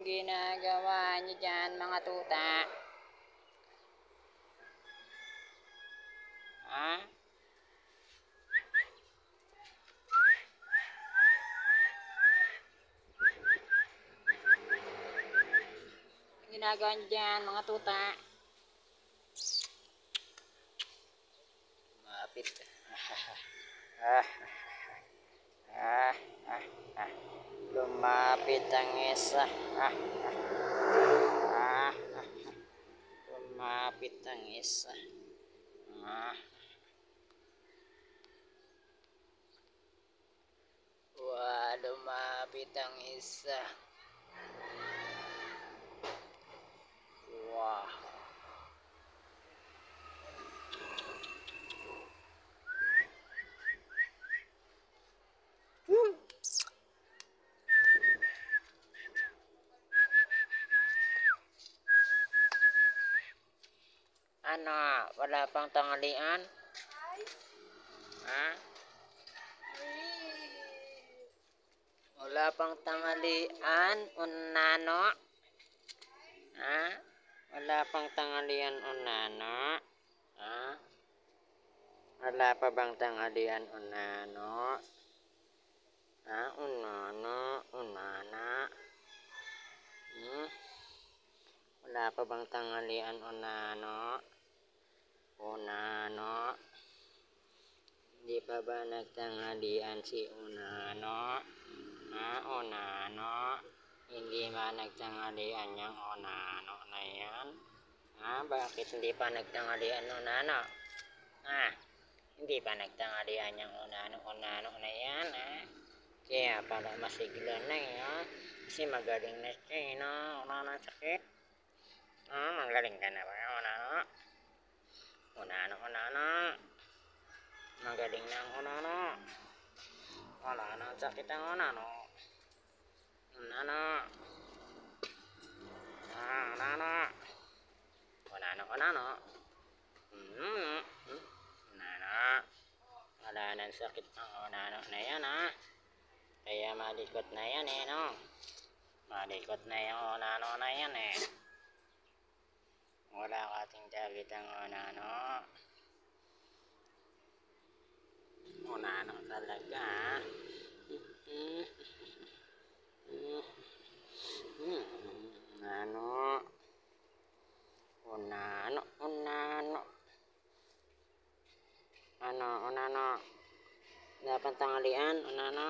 Ginagawa niyo dyan mga tuta? Ha? Ginagawa niyo dyan mga tuta? Mapit. Lumapit ang isa. Lumapit ang isa. Lumapit ang isa. Wow. Ano, wala pang tanghalian? Ha? Wala pang tanghalian, unano? Ha? Wala pang tanghalian, unano? Ha? Wala pa bang tanghalian, unano? Ha? Unano? Unana? Wala pa bang tanghalian, unano? Unano? Hindi pa ba nagtanghalian si unano? Ha? Unano? Hindi ba nagtanghalian yung unano na yan? Ha? Bakit hindi pa nagtanghalian unano? Ha? Hindi pa nagtanghalian yung unano na yan, ha? Kaya pala masigla na yun. Kasi magaling na siya, no? Wala nang sakit. Magaling ka na ba, unano? Unano. Magaling na ang unano. Wala nang sakit ang unano. Unano. Unano. Unano. Wala nang sakit ang unano na yan, ha? Kaya malikot na yan, no? Malikot na yung unano na yan, Wala kasing sakit ang unano. Unano talaga, ha? Unano. Unano. Wala pang tanghalian, unano.